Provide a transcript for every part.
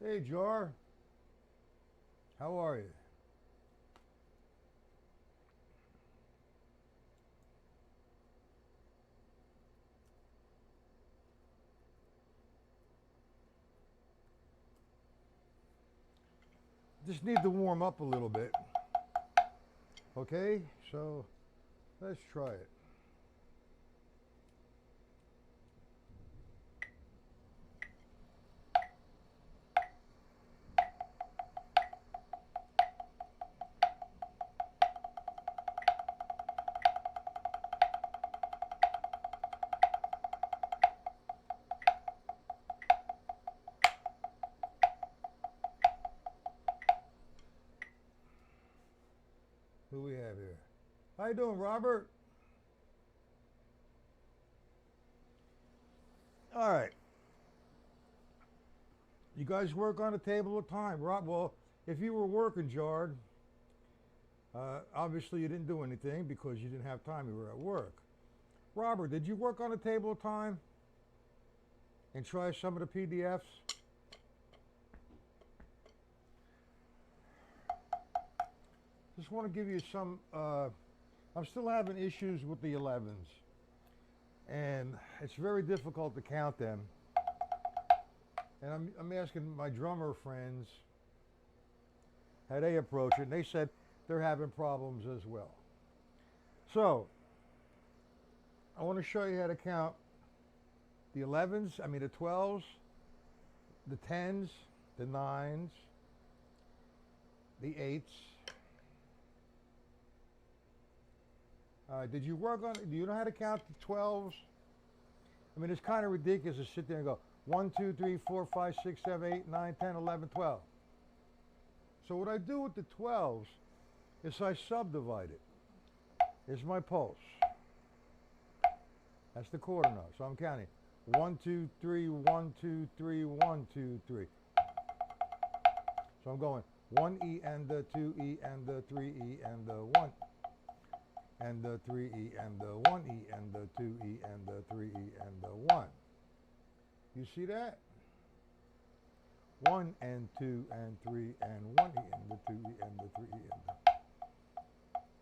Hey, Jar. How are you? Just need to warm up a little bit. Okay, so let's try it. Who we have here? How you doing, Robert? All right. You guys work on a table of time, Rob. Well, if you were working, Jard, obviously you didn't do anything because you didn't have time. You were at work. Robert, did you work on a table of time and try some of the PDFs? Just want to give you some. I'm still having issues with the 11s, and it's very difficult to count them. And I'm asking my drummer friends how they approach it, and they said they're having problems as well. So I want to show you how to count the 11s, the 12s, the 10s, the 9s, the 8s. Did you work on it? Do you know how to count the 12s? It's kind of ridiculous to sit there and go 1, 2, 3, 4, 5, 6, 7, 8, 9, 10, 11, 12. So what I do with the 12s is I subdivide it. Here's my pulse. That's the quarter note. So I'm counting 1, 2, 3, 1, 2, 3, 1, 2, 3. So I'm going 1E and the 2E and the 3E and the 1 and the 3E and the 1E and the 2E and the 3E and the 1. You see that? 1 and 2 and 3 and 1E and the 2E and the 3E and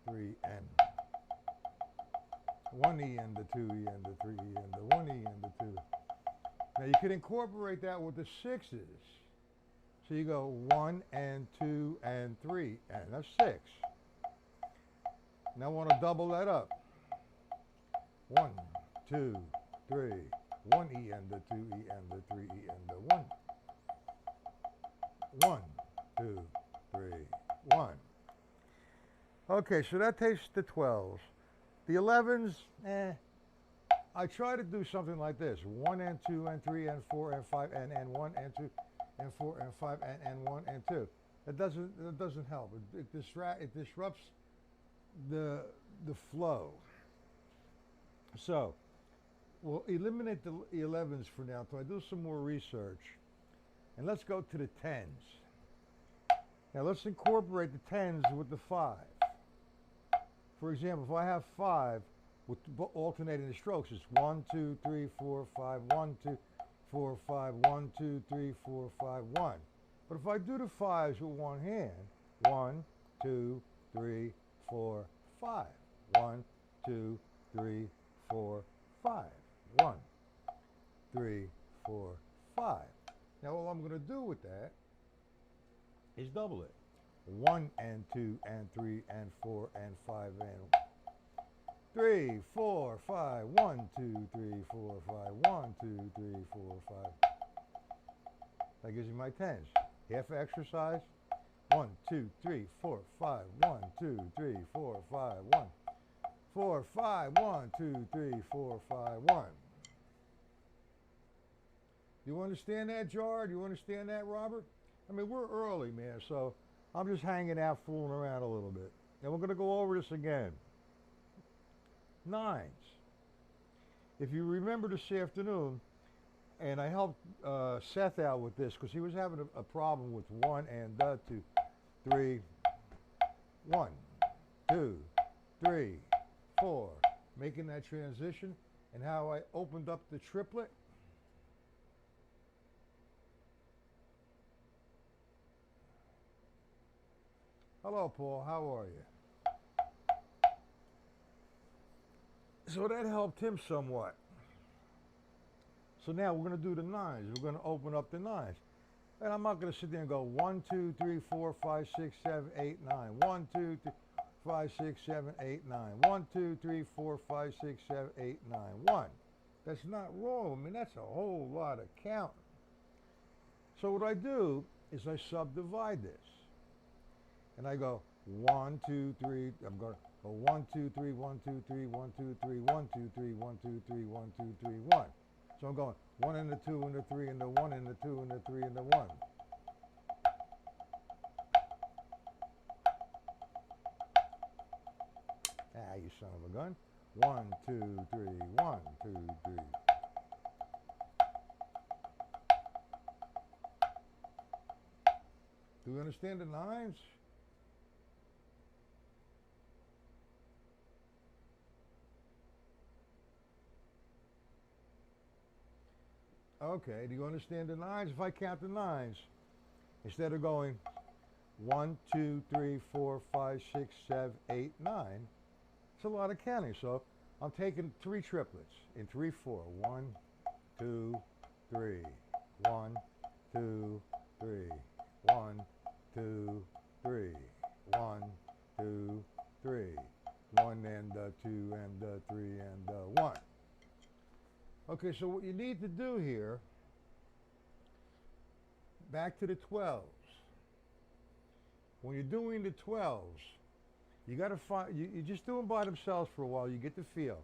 the 3 and 1E and the 2E and the 3E and the 1E and the 2. Now you can incorporate that with the 6s. So you go 1 and 2 and 3 and that's 6. Now I want to double that up. 1, 2, 3, 1E and the 2E and the 3E and the 1. 1, 2, 3, 1. Okay, so that takes the 12s. The 11s, I try to do something like this. 1 and 2 and 3 and 4 and 5 and 1 and 2 and 4 and 5 and 1 and 2. That doesn't help. It disrupts the flow. So we'll eliminate the 11s for now until I do some more research. And let's go to the 10s. Now let's incorporate the 10s with the 5. For example, if I have 5 with alternating the strokes, it's 1, 2, 3, 4, 5, 1, 2, 4, 5, 1, 2, 3, 4, 5, 1. But if I do the 5s with one hand, 1, 2, 3, 4, 5. 1, 2, 3, 4, 5. 1, 3, 4, 5. Now all I'm going to do with that is double it. 1 and 2 and 3 and 4 and 5 and 3, 4, 5. 1, 2, 3, 4, 5. 1, 2, 3, 4, 5. That gives you my 10s. Half exercise. 1, 2, 3, 4, 5. 1, 2, 3, 4, 5. 1, 4, 5. 1, 2, 3, 4, 5. 1. You understand that, Jar? Do you understand that, Robert? We're early, man, so I'm just hanging out, fooling around a little bit. And we're going to go over this again. 9s. If you remember this afternoon, and I helped Seth out with this because he was having a problem with 1 and 2, 3, 1, 2, 3, 4, making that transition, and how I opened up the triplet. Hello, Paul. How are you? So that helped him somewhat. So now we're going to do the nines. We're going to open up the nines. And I'm not going to sit there and go 1, 2, 3, 4, 5, 6, 7, 8, 9. 1, 2, 3, 5, 6, 7, 8, 9. 1, 2, 3, 4, 5, 6, 7, 8, 9. 1. That's not wrong. I mean, that's a whole lot of counting. So what I do is I subdivide this. And I go 1, 2, 3. I'm going to go 1, 2, 3, 1, 2, 3, 1, 2, 3, 1, 2, 3, 1, 2, 3, 1, 2, 3, 1. So I'm going 1 and the 2 and the 3 and the 1 and the 2 and the 3 and the 1. Ah, you son of a gun. 1, 2, 3, 1, 2, 3. Do you understand the nines? Okay, do you understand the nines? If I count the nines, instead of going 1, 2, 3, 4, 5, 6, 7, 8, 9, it's a lot of counting. So I'm taking 3 triplets in 3, 4. 1, 2, 3. 1, 2, 3. 1, 2, 3. 1, 2, 3. 1 and 2 and 3 and 1. Okay, so what you need to do here, back to the 12s. When you're doing the 12s, you got to find, you just do them by themselves for a while, you get the feel.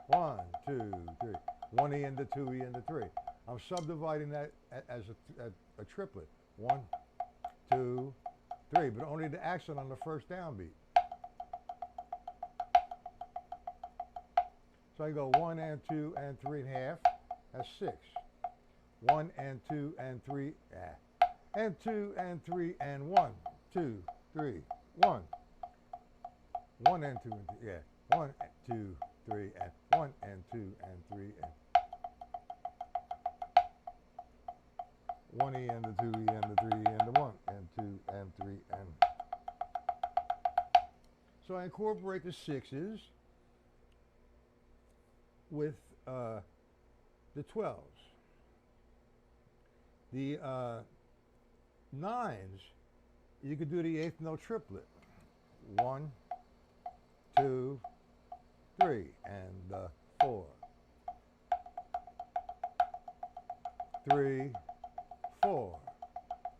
1, 2, 3. 1 E and the 2 E and the 3. I'm subdividing that as a triplet. 1, 2, 3, but only the accent on the first downbeat. So I go 1 and 2 and 3 and half. That's 6. 1 and 2 and 3. And 2 and 3 and 1. 2, 3, 1. 1 and 2 and 3. Yeah. 1, 2, 3 and 1 and 2 and 3 and 1 E and the 2 E and the 3 E and the 1 and 2 and 3 and. So I incorporate the 6s with the 12s. The 9s, you could do the eighth note triplet. 1, 2, 3, and 4. 3, 4.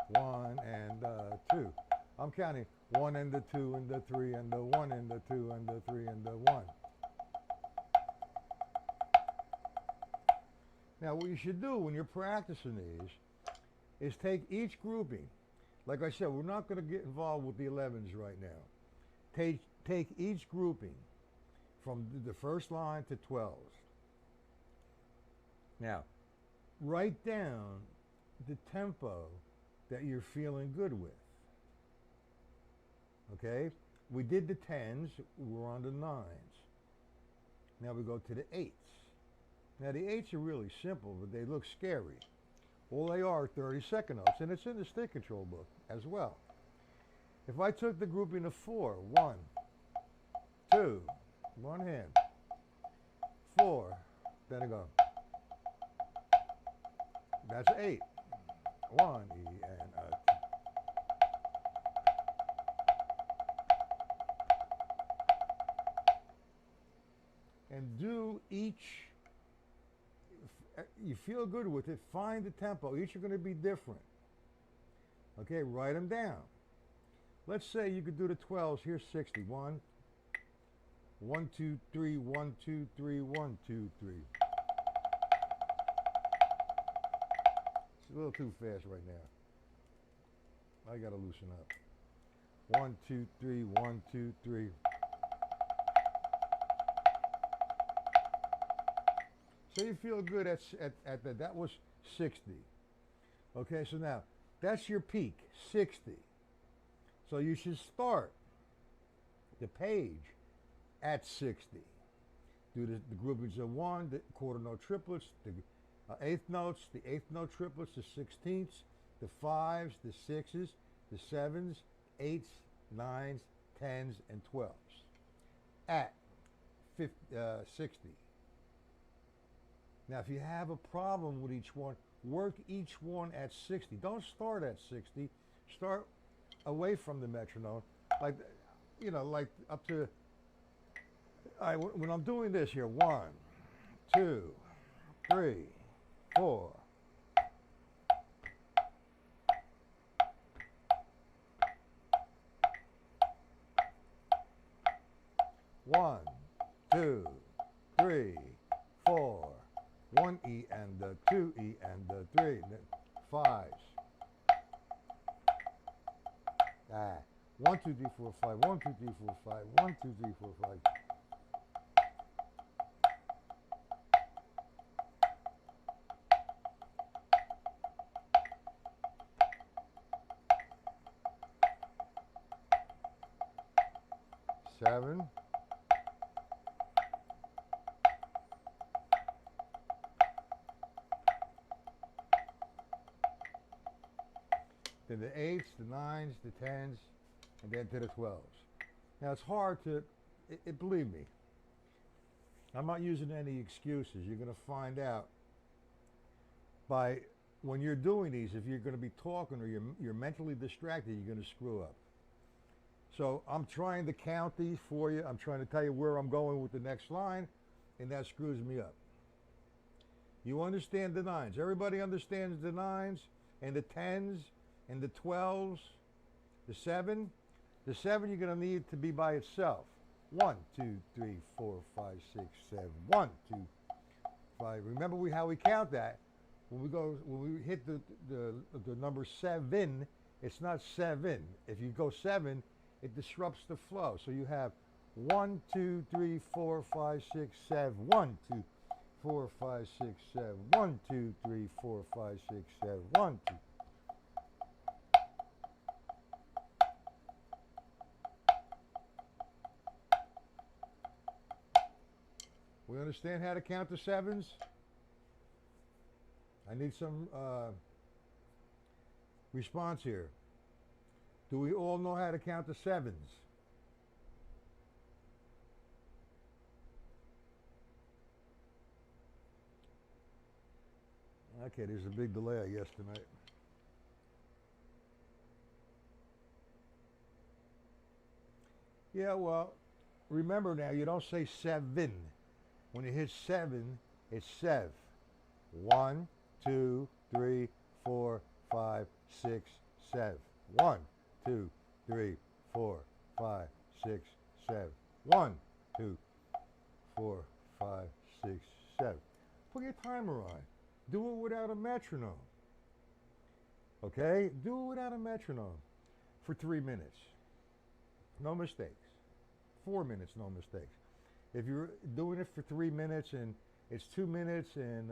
1 and 2. I'm counting 1 and the 2 and the 3 and the 1 and the 2 and the 3 and the 1. Now, what you should do when you're practicing these is take each grouping. Like I said, we're not going to get involved with the 11s right now. Take each grouping from the first line to 12s. Now, write down the tempo that you're feeling good with. Okay? We did the 10s, we're on the 9s. Now we go to the 8s. Now the 8s are really simple, but they look scary. All they are 30-second notes, and it's in the stick control book as well. If I took the grouping of 4, 1, 2, one hand, 4, then I go. That's 8. 1, E, and and do each. You feel good with it, find the tempo. Each are going to be different. Okay, write them down. Let's say you could do the 12s. Here's 60. 1, 1, 2, 3, 1, 2, 3, 1, 2, 3. It's a little too fast right now. I got to loosen up. 1, 2, 3, 1, 2, 3. So you feel good at that. That was 60. Okay, so now that's your peak, 60. So you should start the page at 60. Do the groupings of 1, the quarter note triplets, the eighth notes, the eighth note triplets, the 16ths, the 5s, the 6s, the 7s, 8s, 9s, 10s, and 12s at 60. Now, if you have a problem with each one, work each one at 60. Don't start at 60. Start away from the metronome, like, like up to. All right, when I'm doing this here, 1, 2, 3, 4. One, 2, 3, 4. 1 E and the 2 E and the 3, 5s. 1, 2, 3, 4, 5. 1, 2, 3, 4, 5. 1, 2, 3, 4, 5. Seven. Then the 8s, the 9s, the 10s, and then to the 12s. Now it's hard to, believe me, I'm not using any excuses. You're going to find out by when you're doing these, if you're going to be talking or you're mentally distracted, you're going to screw up. So I'm trying to count these for you. I'm trying to tell you where I'm going with the next line, and that screws me up. You understand the 9s. Everybody understands the 9s and the 10s and the 12s, the 7. The 7 you're going to need to be by itself. 1, 2, 3, 4, 5, 6, 7. 1, 2, 5. Remember how we count that? When we hit the number 7, it's not 7. If you go 7, it disrupts the flow. So you have 1, 2, 3, 4, 5, 6, 7. 1, 2, 4, 5, 6, 7. 1, 2, 3, 4, 5, 6, 7. 1, 2. We understand how to count the 7s? I need some response here. Do we all know how to count the 7s? Okay, there's a big delay, I guess, tonight. Yeah, well, remember now, you don't say 7. When you hit 7, it's sev. 1, 2, 3, 4, 5, 6, 7. 1, 2, 3, 4, 5, 6, 7. 1, 2, 4, 5, 6, 7. Put your timer on. Do it without a metronome. Okay? Do it without a metronome for 3 minutes. No mistakes. 4 minutes, no mistakes. If you're doing it for 3 minutes and it's 2 minutes and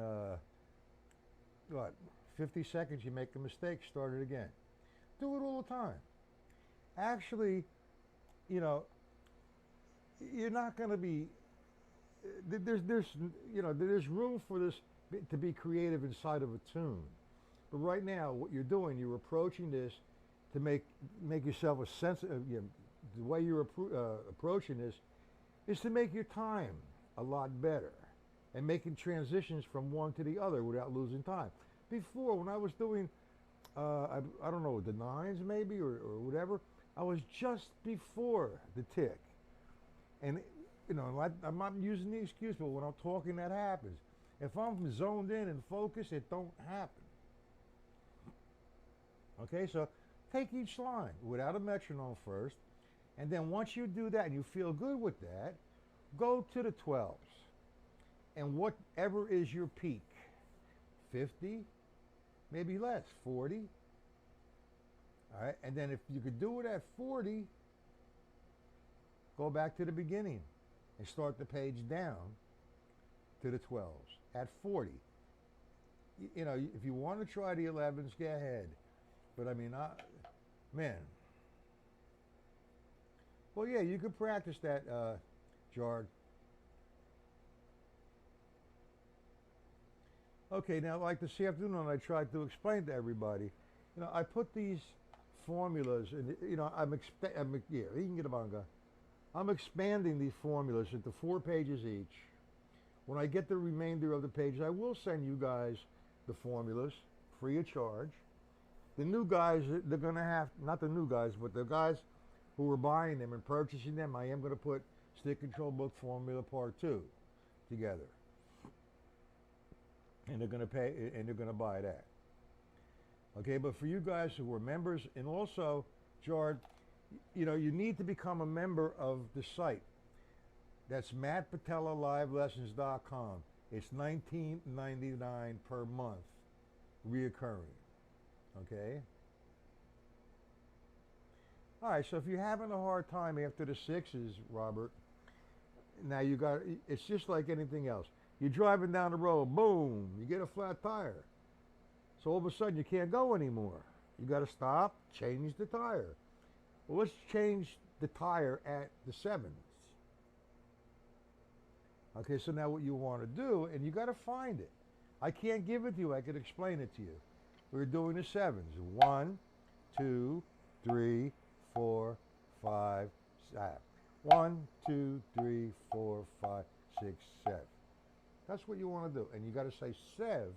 50 seconds, you make a mistake, start it again. Do it all the time. Actually, you're not going to be. There's room for this to be creative inside of a tune. But right now, what you're doing, you're approaching this to make yourself a sensitive. The way you're approaching this is to make your time a lot better and making transitions from one to the other without losing time. Before, when I was doing, I don't know, the 9s maybe or whatever, I was just before the tick. And, I'm not using the excuse, but when I'm talking, that happens. If I'm zoned in and focused, it don't happen. Okay, so take each line without a metronome first. And then once you do that and you feel good with that, go to the 12s. And whatever is your peak, 50, maybe less, 40. All right, and then if you could do it at 40, go back to the beginning and start the page down to the 12s at 40. If you want to try the 11s, go ahead. But I mean, man. Well, yeah, you could practice that, Jard. Okay, now like this afternoon, I tried to explain to everybody, I put these formulas, and yeah, you can get a manga. I'm expanding these formulas into 4 pages each. When I get the remainder of the pages, I will send you guys the formulas free of charge. The new guys, they're going to have, not the new guys, but the guys who are buying them and purchasing them, I am going to put Stick Control Book Formula Part 2 together. And they're going to pay, and they're going to buy that. Okay, but for you guys who are members, and also, Jard, you need to become a member of the site. That's MattPatellaLiveLessons.com. It's $19.99 per month, reoccurring. Okay? All right, so if you're having a hard time after the sixes, Robert, now it's just like anything else. You're driving down the road, boom, you get a flat tire. So all of a sudden you can't go anymore. You got to stop, change the tire. Well, let's change the tire at the sevens. Okay, so now what you want to do, and you got to find it. I can't give it to you. I could explain it to you. We're doing the sevens. 1, 2, 3, 4, 5, 7. 1, 2, 3, 4, 5, 6, 7. That's what you want to do. And you got to say sev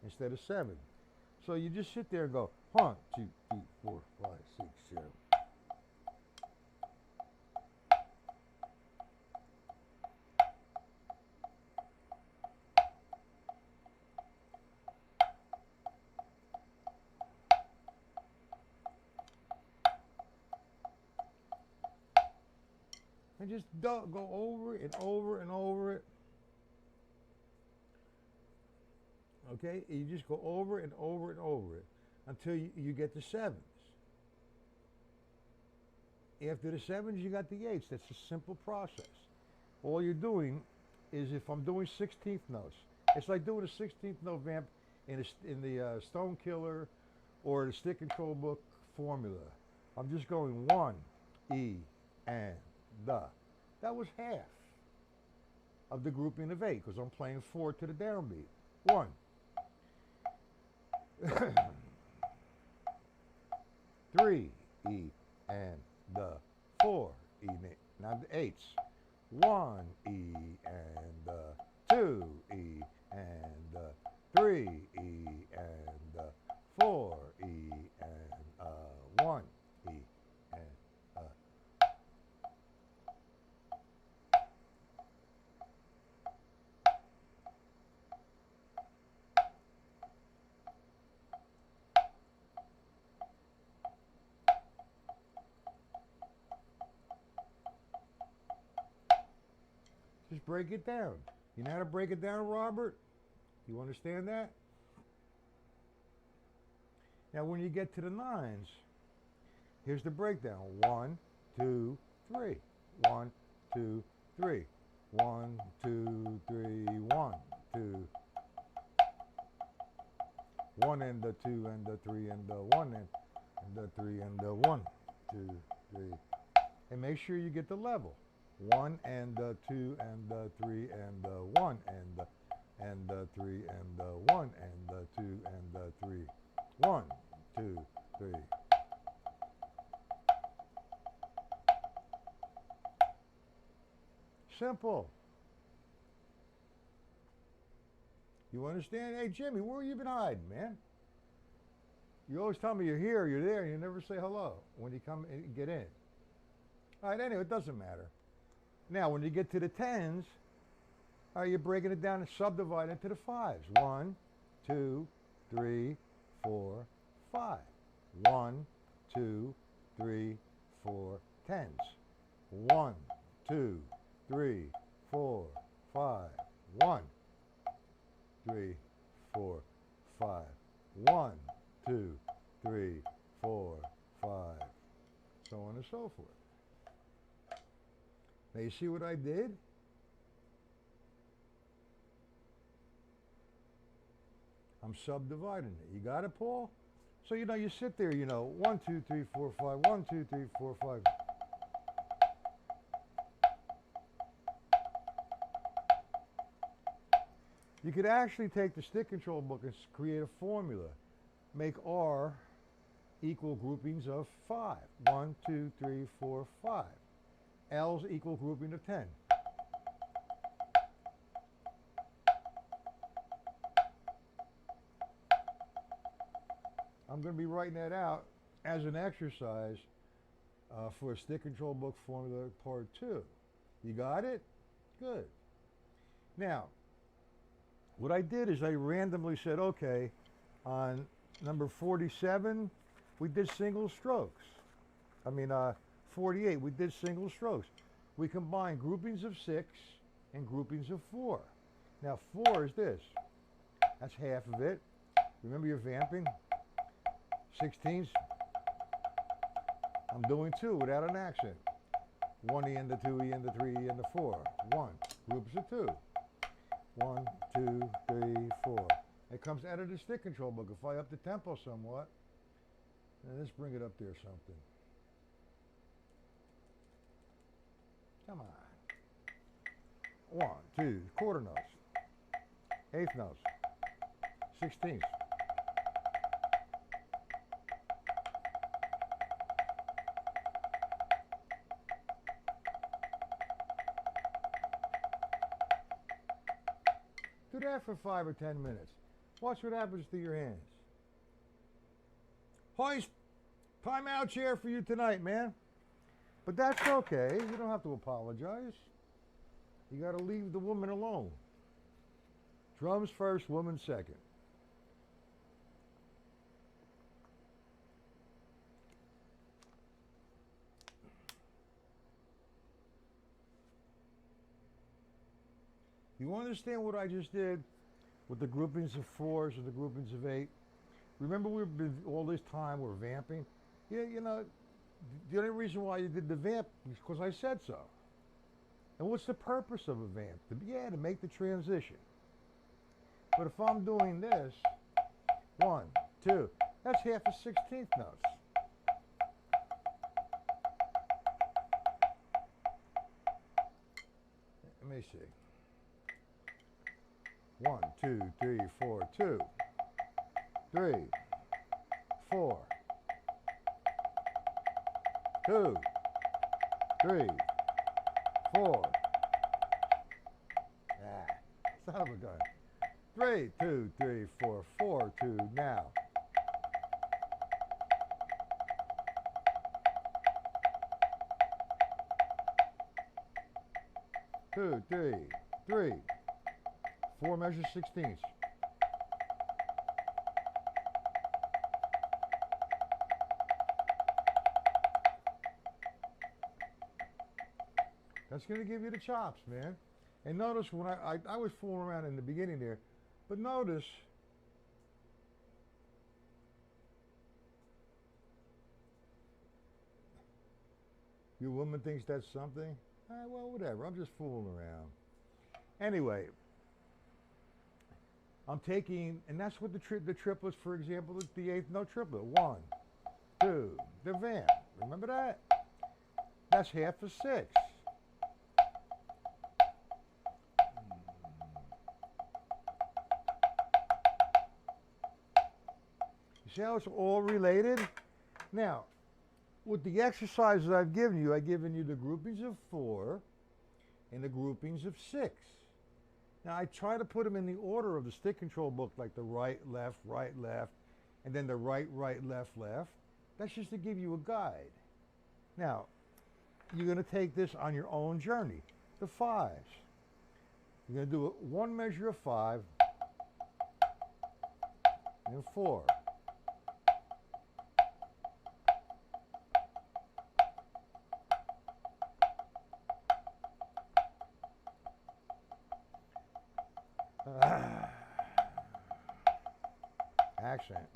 instead of 7. So you just sit there and go 1, 2, 3, 4, 5, 6, 7. And just go over and over and over it. Okay? And you just go over and over and over it until you get the sevens. After the sevens, you got the eights. That's a simple process. All you're doing is, if I'm doing 16th notes, it's like doing a 16th note vamp in the Stone Killer or the Stick Control Book formula. I'm just going 1, E, and the. That was half of the grouping of 8 because I'm playing 4 to the downbeat. 1. 3, E, and the. 4, E, now the 8s. 1, E, and the. 2, E, and the. 3, E, and the. 4, E, and 1, E, and just break it down. You know how to break it down, Robert? You understand that? Now, when you get to the 9s, here's the breakdown. 1, 2, 3. 1, 2, 3. 1, 2, 3. 1, 2. 1 and the 2 and the 3 and the 1 and the 3 and the 1, 2, 3. And make sure you get the level. 1 and the 2 and the 3 and the 1 and the 3 and the 1 and the 2 and the 3. 1, 2, 3. Simple. You understand? Hey, Jimmy, where you been hiding, man? You always tell me you're here, you're there, and you never say hello when you come and get in. All right, anyway, it doesn't matter. Now, when you get to the 10s, you're breaking it down and subdividing into the 5s. 1, 2, 3, 4, 5. 1, 2, 3, 4, 10s. 1, 2, 3, 4, 5. 1, 3, 4, 5. 1, 2, 3, 4, 5. So on and so forth. Now you see what I did? I'm subdividing it. You got it, Paul? So you sit there, 1, 2, 3, 4, 5, 1, 2, 3, 4, 5. You could actually take the Stick Control Book and create a formula. Make R equal groupings of 5. 1, 2, 3, 4, 5. L's equal grouping of 10. I'm going to be writing that out as an exercise for a stick control book formula part 2. You got it? Good. Now, what I did is I randomly said, okay, on number 47, we did single strokes. 48, we did single strokes. We combined groupings of 6 and groupings of 4. Now 4 is this. That's half of it. Remember your vamping? 16ths. I'm doing 2 without an accent. 1 E into 2 E into 3 E into 4. 1. Groups of 2. 1, 2, 3, 4. It comes out of the stick control book. If I up the tempo somewhat, then let's bring it up there something. Come on. 1, 2, quarter notes. Eighth notes. 16ths. Do that for 5 or 10 minutes. Watch what happens to your hands. Hoist, timeout chair for you tonight, man. But that's okay. You don't have to apologize. You got to leave the woman alone. Drums first, woman second. You understand what I just did with the groupings of 4s and the groupings of 8? Remember we've been all this time we're vamping? Yeah, you know, the only reason why you did the vamp is because I said so. And what's the purpose of a vamp? To make the transition. But if I'm doing this, 1, 2, that's half a 16th notes. Let me see. 1, 2, 3, 4, 2, 3, 4, 2, 3, 4. Son of a gun. 3, 2, 3, 4, 4, 2, now. 2, 3, 3. 4 measures 16ths. That's going to give you the chops, man. And notice when I was fooling around in the beginning there, but notice your woman thinks that's something. Well, whatever. I'm just fooling around. Anyway, I'm taking, and that's what the triplets, for example, the 8th note triplet. 1, 2, the vamp. Remember that? That's half a 6. You see how it's all related? Now, with the exercises I've given you the groupings of 4 and the groupings of 6. Now, I try to put them in the order of the stick control book, like the right, left, and then the right, left. That's just to give you a guide. Now, you're going to take this on your own journey. The 5s. You're going to do 1 measure of 5 and 4. Accent.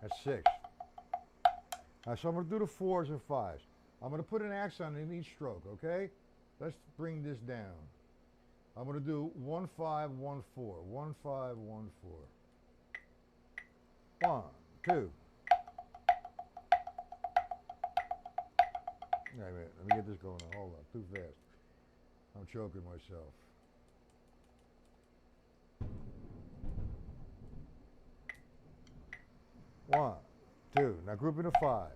That's 6. So I'm going to do the 4s and 5s. I'm going to put an accent in each stroke, okay? Let's bring this down. I'm going to do 1, 5, 1, 4. 1, 5, 1, 4. 1, 2. Wait a minute. Let me get this going on. Hold on. Too fast. I'm choking myself. 1, 2. Now group into 5.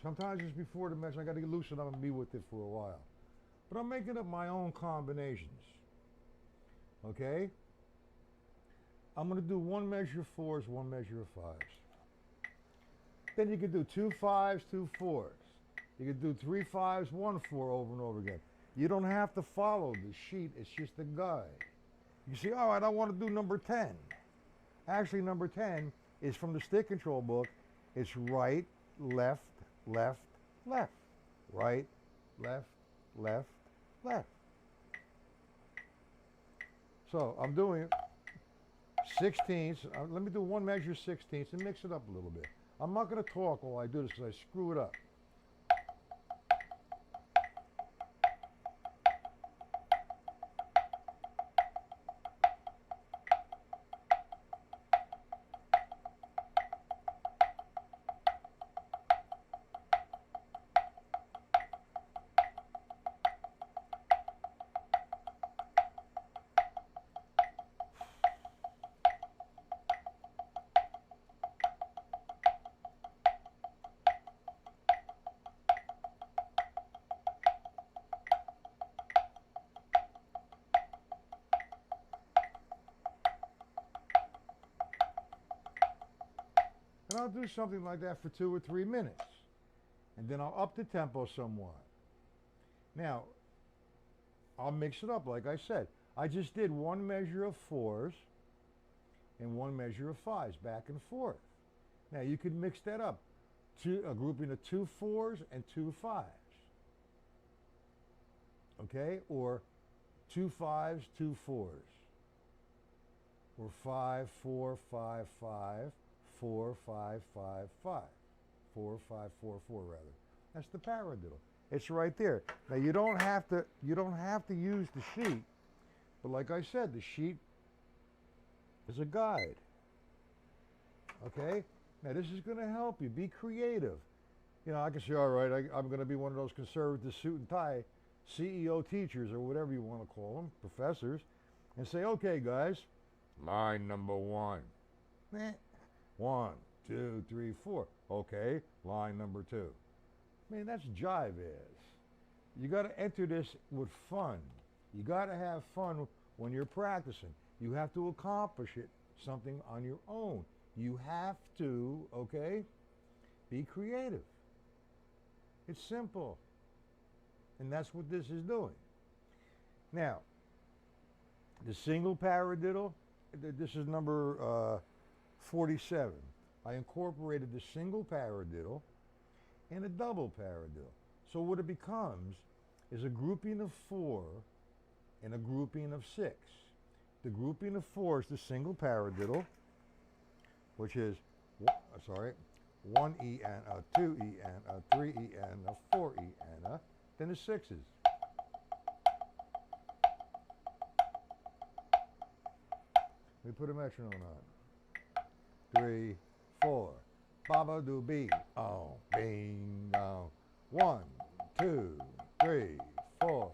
Sometimes just before the measure, I got to loosen up and be with it for a while. But I'm making up my own combinations. Okay? I'm going to do 1 measure of 4s, 1 measure of 5s. Then you can do 2 5s, 2 4s. You can do 3 5s, 1 4 over and over again. You don't have to follow the sheet. It's just a guide. You say, all right, I want to do number 10. Actually, number 10 is from the stick control book. It's right, left, left, left. Right, left, left, left. So I'm doing 16ths. Let me do 1 measure 16ths and mix it up a little bit. I'm not going to talk while I do this because I screw it up. And I'll do something like that for 2 or 3 minutes. And then I'll up the tempo somewhat. Now, I'll mix it up like I said. I just did 1 measure of 4s and 1 measure of 5s, back and forth. Now you can mix that up. A grouping of 2 4s and 2 5s. Okay? Or 2 5s, 2 4s. Or 5 4 5 5. 4 5 5 5. 4 5 4 4 rather. That's the paradiddle. It's right there. Now you don't have to use the sheet, but like I said, the sheet is a guide. Okay? Now this is going to help you. Be creative. You know, I can say, all right, I'm going to be one of those conservative suit and tie CEO teachers or whatever you want to call them, professors, and say, okay, guys, line number 1. 1, 2, 3, 4. Okay, line number 2. I mean, that's jive is. You got to enter this with fun. You got to have fun when you're practicing. You have to accomplish something on your own. You have to, okay, be creative. It's simple. And that's what this is doing. Now, the single paradiddle, this is number 47. I incorporated the single paradiddle and a double paradiddle. So what it becomes is a grouping of 4 and a grouping of 6. The grouping of 4 is the single paradiddle, which is, 1 E and a 2 E and a 3 E and a 4 E and a, then the 6s. Let me put a metronome on. 3, 4. Baba do be oh, bing oh. 1, 2, 3, 4.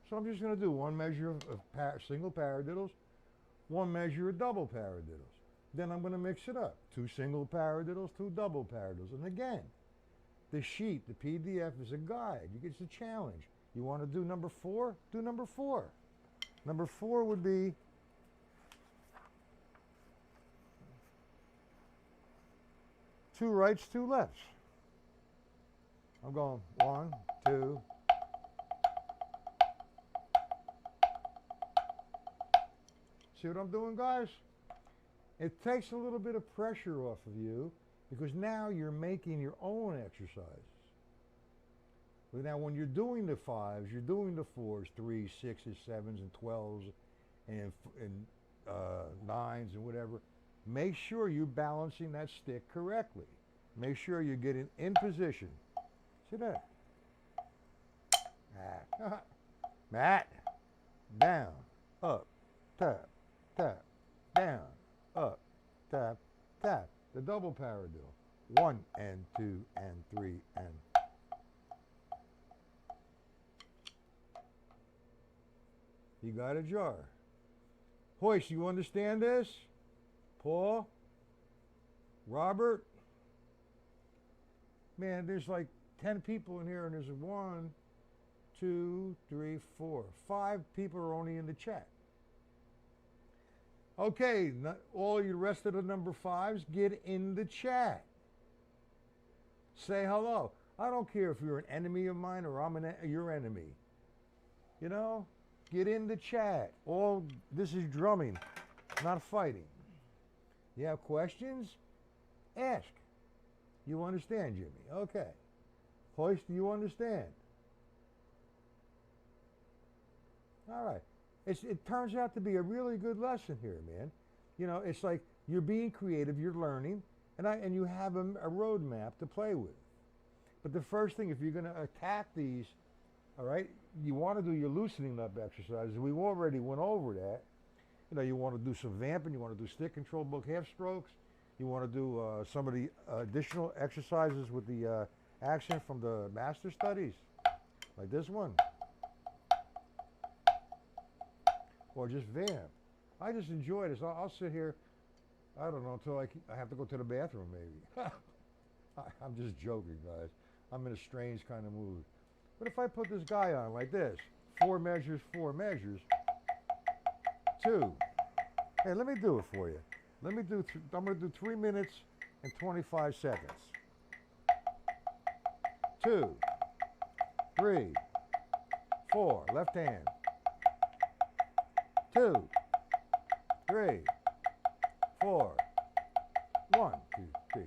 So I'm just going to do 1 measure of single paradiddles, 1 measure of double paradiddles. Then I'm going to mix it up. 2 single paradiddles, 2 double paradiddles. And again, the sheet, the PDF is a guide. It's a challenge. You want to do number 4? Do number 4. Number 4 would be two rights, 2 lefts. I'm going 1, 2. See what I'm doing, guys? It takes a little bit of pressure off of you because now you're making your own exercises. But now when you're doing the 5s, you're doing the 4s, 3s, 6s, 7s, and 12s, and 9s and whatever. Make sure you're balancing that stick correctly. Make sure you're getting in position. See that? Ah. Matt. Down. Up. Tap. Tap. Down. Up. Tap. Tap. The double paradiddle. 1 and 2 and 3 and. You got a jar. Hoist, you understand this? Paul? Robert? Man, there's like 10 people in here, and there's 1, 2, 3, 4, 5 people are only in the chat. Okay, all you rest of the number 5s, get in the chat. Say hello. I don't care if you're an enemy of mine or I'm your enemy. You know, get in the chat. This is drumming, not fighting. You have questions? Ask. You understand, Jimmy? Okay. Hoist, do you understand? All right. It turns out to be a really good lesson here, man. You know, it's like you're being creative, you're learning, and you have a roadmap to play with. But the first thing, if you're going to attack these, all right, you want to do your loosening up exercises. We already went over that. You know, you want to do some vamping, you want to do stick control book half strokes, you want to do some of the additional exercises with the action from the master studies, like this one. Or just vamp. I just enjoy this. I'll sit here, I don't know, until I have to go to the bathroom maybe. I'm just joking, guys. I'm in a strange kind of mood. But if I put this guy on like this, 4 measures, 4 measures, 2. Hey, let me do it for you. I'm going to do 3 minutes and 25 seconds. 2, 3, 4, left hand. 2, 3, 4, 1, 2, 3.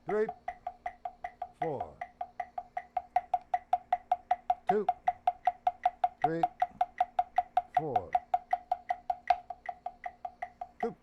Three, 4, 2, 3, 4, 2.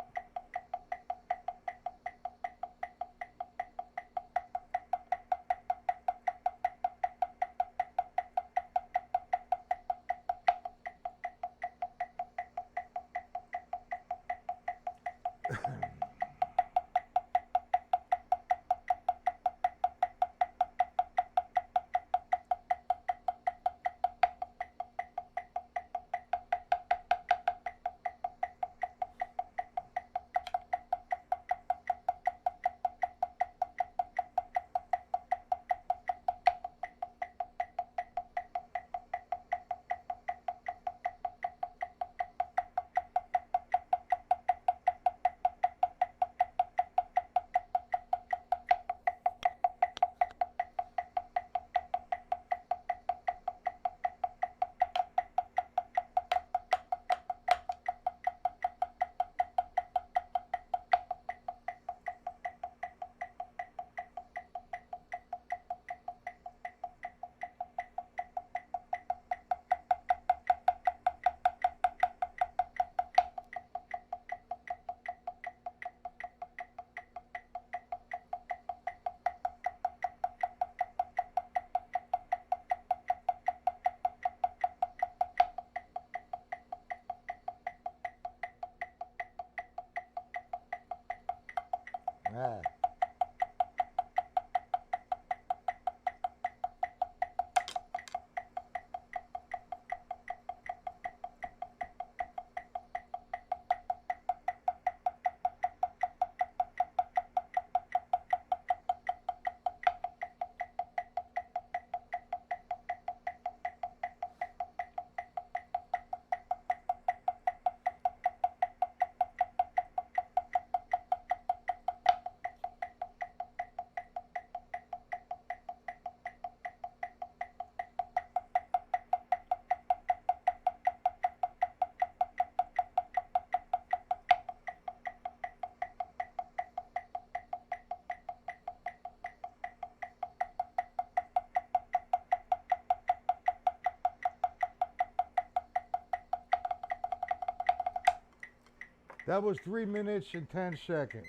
That was 3 minutes and 10 seconds.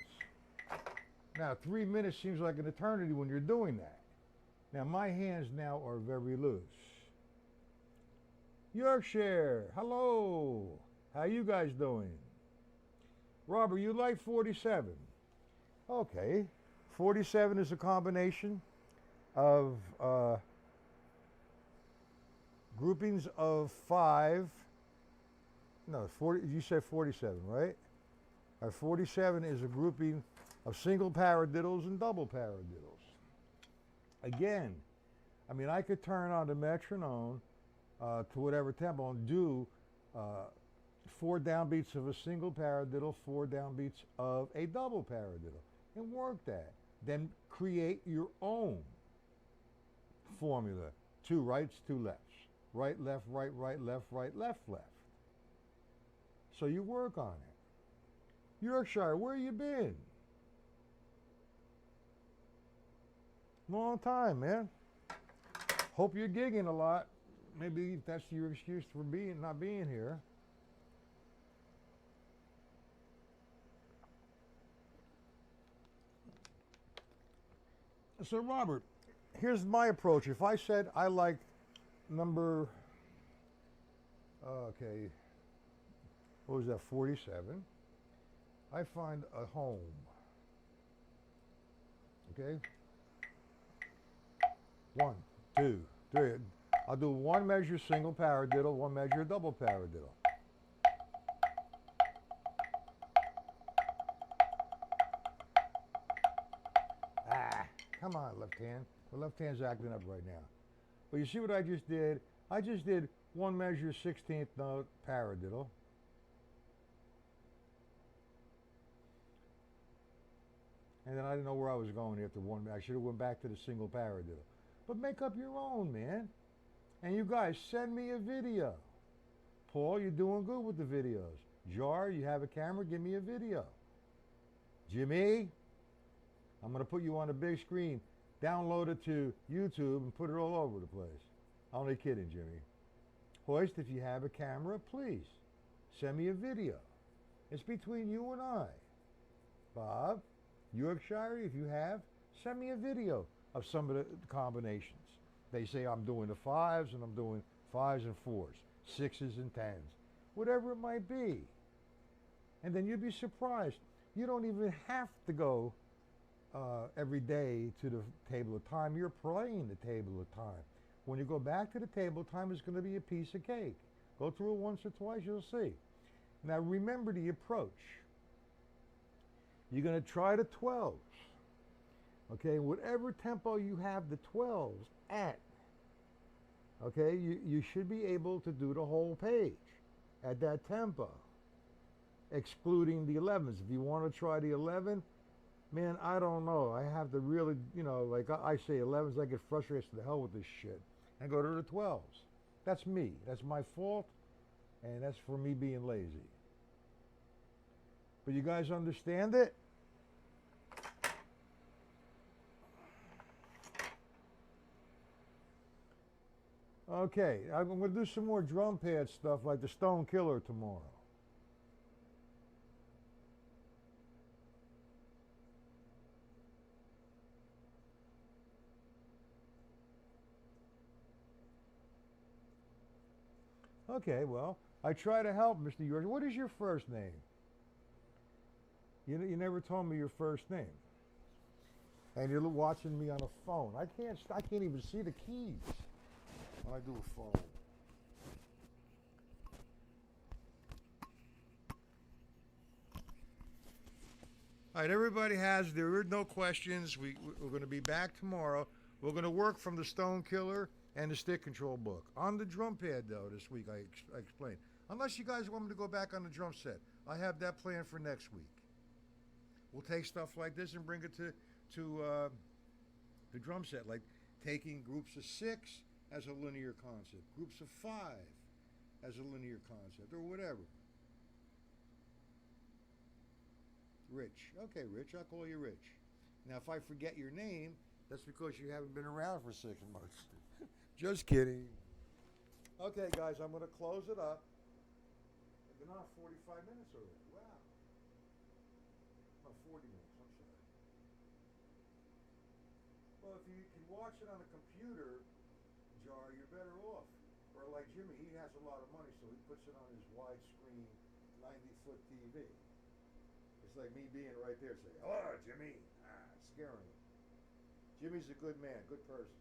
Now, 3 minutes seems like an eternity when you're doing that. Now, my hands now are very loose. Yorkshire, hello. How you guys doing? Robert, you like 47? Okay. 47 is a combination of groupings of 5. No, 40. You said 47, right? 47 is a grouping of single paradiddles and double paradiddles. Again, I mean, I could turn on the metronome to whatever tempo and do 4 downbeats of a single paradiddle, 4 downbeats of a double paradiddle, and work that. Then create your own formula. 2 rights, 2 lefts. Right, left, right, left, left. So you work on it. Yorkshire, where you been? Long time, man. Hope you're gigging a lot. Maybe that's your excuse for not being here. So Robert, here's my approach. If I said I like number, okay, what was that, 47? I find a home, okay? 1, 2, 3. I'll do 1 measure single paradiddle, 1 measure double paradiddle. Come on, left hand. The left hand's acting up right now. But you see what I just did? I just did 1 measure 16th note paradiddle. And then I didn't know where I was going after 1. I should have went back to the single paradiddle. But make up your own, man. And you guys, send me a video. Paul, you're doing good with the videos. Jar, you have a camera, give me a video. Jimmy, I'm going to put you on a big screen. Download it to YouTube and put it all over the place. Only kidding, Jimmy. Hoist, if you have a camera, please send me a video. It's between you and I. Bob, Yorkshire, if you have, send me a video of some of the combinations. They say I'm doing the 5s and I'm doing 5s and 4s, 6s and 10s, whatever it might be. And then you'd be surprised. You don't even have to go every day to the table of time. You're playing the table of time. When you go back to the table of time, it's going to be a piece of cake. Go through it once or twice, you'll see. Now remember the approach. You're going to try the 12s. Okay, whatever tempo you have the 12s at, okay, you should be able to do the whole page at that tempo, excluding the 11s. If you want to try the 11, man, I don't know. I have to really, like I say 11s, I get frustrated to the hell with this shit and go to the 12s. That's me. That's my fault, and that's for me being lazy. But you guys understand it? Okay, I'm going to do some more drum pad stuff like the Stone Killer tomorrow. Okay, well, I try to help, Mr. York. What is your first name? You never told me your first name. And you're watching me on a phone. I can't even see the keys when I do a phone. All right, everybody there are no questions. We're going to be back tomorrow. We're going to work from the Stone Killer and the stick control book. On the drum pad, though, this week, I explained. Unless you guys want me to go back on the drum set. I have that planned for next week. We'll take stuff like this and bring it to the drum set, like taking groups of 6 as a linear concept, groups of 5 as a linear concept, or whatever. Rich. Okay, Rich, I'll call you Rich. Now, if I forget your name, that's because you haven't been around for 6 months. Just kidding. Okay, guys, I'm going to close it up. I've been on 45 minutes already. Wow. watch it on a computer jar, you're better off. Or like Jimmy, he has a lot of money, so he puts it on his widescreen 90-foot TV. It's like me being right there saying, "Hello, Jimmy," scaring him. Jimmy's a good man, good person.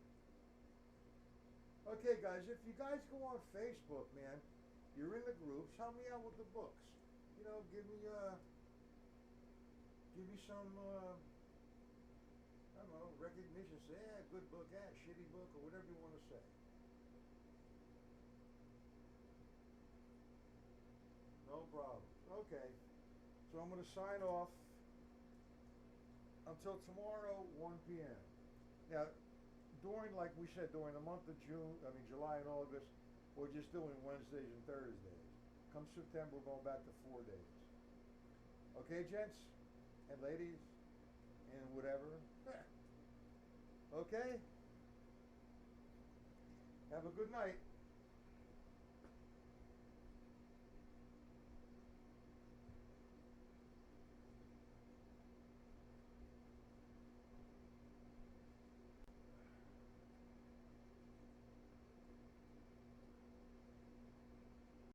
Okay, guys, if you guys go on Facebook, man, you're in the groups, help me out with the books. You know, give me some, I don't know, recognition. Say, yeah, good book, yeah, shitty book, or whatever you want to say. No problem. Okay. So I'm going to sign off until tomorrow, 1 p.m. Now, during, like we said, during the month of July and August, we're just doing Wednesdays and Thursdays. Come September, we're going back to 4 days. Okay, gents and ladies and whatever. Okay? Have a good night.